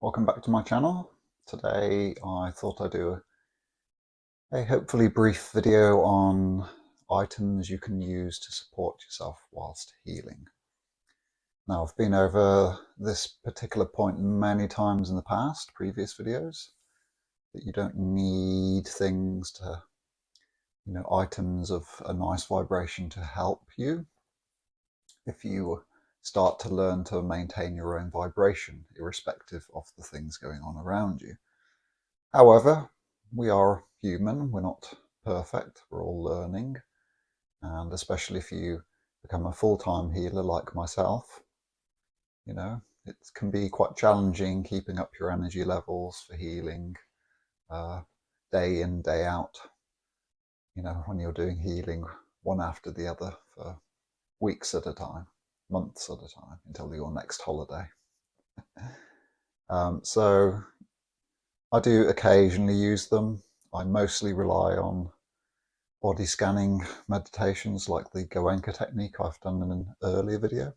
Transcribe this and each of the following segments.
Welcome back to my channel. Today I thought I'd do a hopefully brief video on items you can use to support yourself whilst healing. Now, I've been over this particular point many times in the past, previous videos, that you don't need things to, items of a nice vibration to help you if you start to learn to maintain your own vibration, irrespective of the things going on around you. However, we are human, we're not perfect, we're all learning, and especially if you become a full-time healer like myself, it can be quite challenging keeping up your energy levels for healing day in, day out, when you're doing healing one after the other for weeks at a time, months at a time, until your next holiday. So I do occasionally use them. I mostly rely on body scanning meditations like the Goenka technique I've done in an earlier video.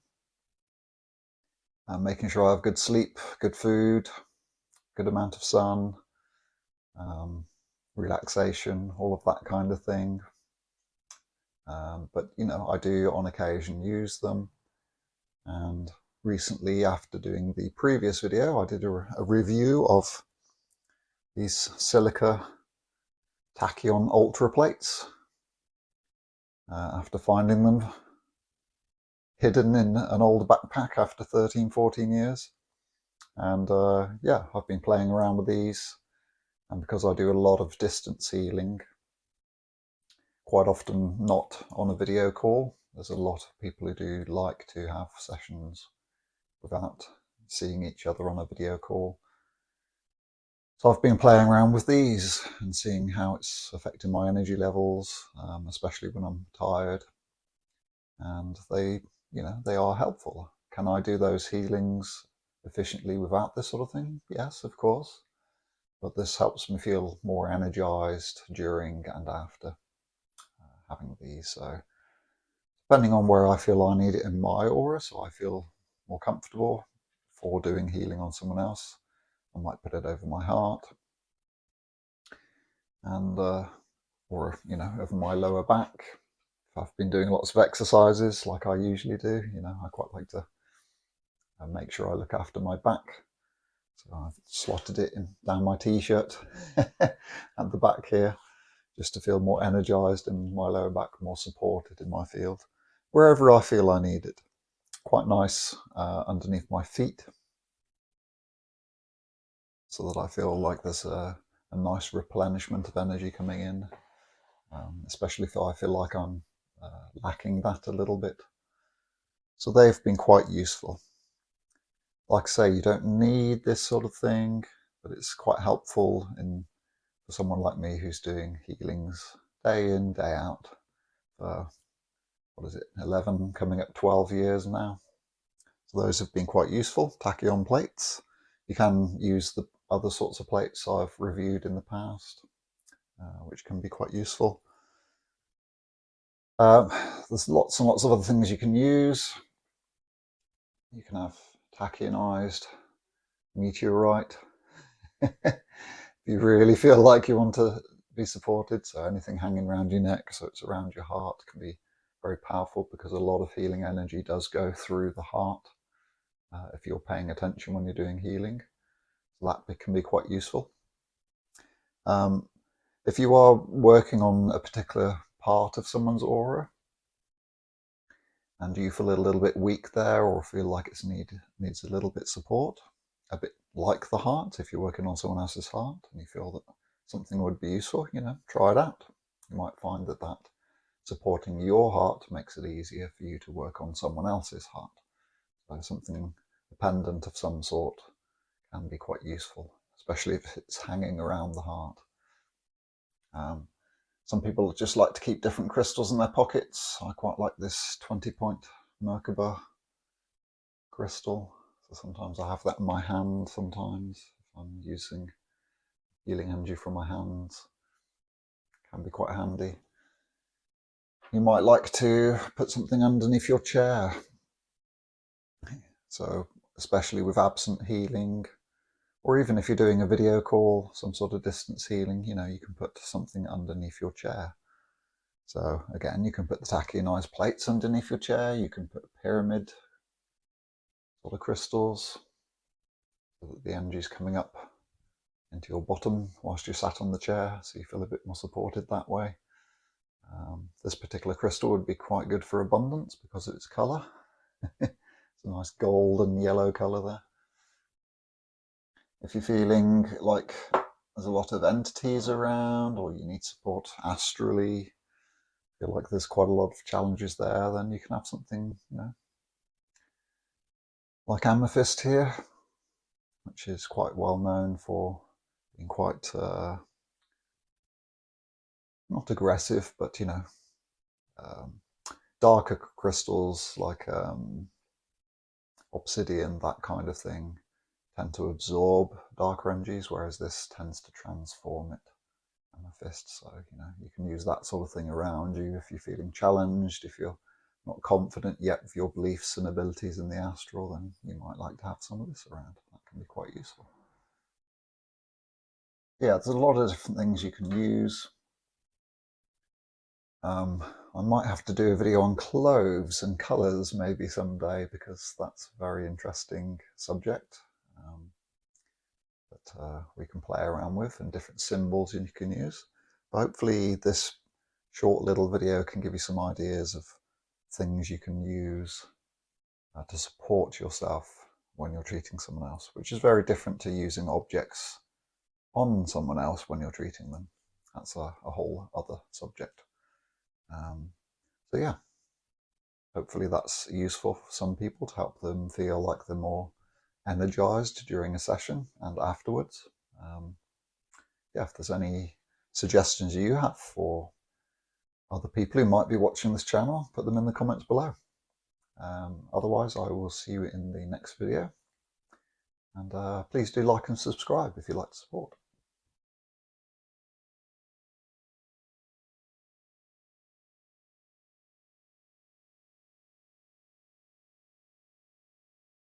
Making sure I have good sleep, good food, good amount of sun, relaxation, all of that kind of thing. But I do on occasion use them. And recently, after doing the previous video, I did a review of these silica tachyon ultra plates. After finding them hidden in an old backpack after 13, 14 years. And yeah, I've been playing around with these. And because I do a lot of distance healing, quite often not on a video call, there's a lot of people who do like to have sessions without seeing each other on a video call. So I've been playing around with these and seeing how it's affecting my energy levels, especially when I'm tired. And they are helpful. Can I do those healings efficiently without this sort of thing? Yes, of course. But this helps me feel more energized during and after having these. So depending on where I feel I need it in my aura, so I feel more comfortable for doing healing on someone else, I might put it over my heart and or over my lower back. If I've been doing lots of exercises like I usually do, I quite like to make sure I look after my back. So I've slotted it down my t-shirt at the back here, just to feel more energized and my lower back more supported in my field, wherever I feel I need it. Quite nice underneath my feet, so that I feel like there's a nice replenishment of energy coming in, especially if I feel like I'm lacking that a little bit. So they've been quite useful. Like I say, you don't need this sort of thing, but it's quite helpful for someone like me who's doing healings day in, day out for, 11, coming up 12 years now. So those have been quite useful, tachyon plates. You can use the other sorts of plates I've reviewed in the past, which can be quite useful. There's lots and lots of other things you can use. You can have tachyonized meteorite if you really feel like you want to be supported. So anything hanging around your neck, so it's around your heart, can be very powerful because a lot of healing energy does go through the heart if you're paying attention when you're doing healing. So that can be quite useful. If you are working on a particular part of someone's aura and you feel a little bit weak there, or feel like it needs a little bit support, a bit like the heart, if you're working on someone else's heart and you feel that something would be useful, try it out. You might find that supporting your heart makes it easier for you to work on someone else's heart. So something dependent of some sort can be quite useful, especially if it's hanging around the heart. Some people just like to keep different crystals in their pockets. I quite like this 20-point Merkaba crystal. So sometimes I have that in my hand sometimes if I'm using healing energy from my hands. It can be quite handy. You might like to put something underneath your chair. So especially with absent healing, Or even if you're doing a video call, some sort of distance healing, you know, you can put something underneath your chair. So again, you can put the tachionized plates underneath your chair. You can put pyramid sort of crystals so that the energy is coming up into your bottom whilst you're sat on the chair, so you feel a bit more supported that way. This particular crystal would be quite good for abundance because of its colour. It's a nice gold and yellow colour there. If you're feeling like there's a lot of entities around, or you need support astrally, feel like there's quite a lot of challenges there, then you can have something, you know, like amethyst here, which is quite well known for being quite not aggressive, but you know, darker crystals like obsidian, that kind of thing, tend to absorb darker energies, whereas this tends to transform it. Amethyst, so you know, you can use that sort of thing around you if you're feeling challenged, if you're not confident yet with your beliefs and abilities in the astral, then you might like to have some of this around. That can be quite useful. Yeah, there's a lot of different things you can use. I might have to do a video on cloves and colours maybe someday, because that's a very interesting subject that we can play around with, and different symbols you can use. But hopefully this short little video can give you some ideas of things you can use to support yourself when you're treating someone else, which is very different to using objects on someone else when you're treating them. That's a whole other subject. So yeah, hopefully that's useful for some people to help them feel like they're more energized during a session and afterwards. Yeah, if there's any suggestions you have for other people who might be watching this channel, put them in the comments below. Otherwise, I will see you in the next video. And please do like and subscribe if you'd like to support.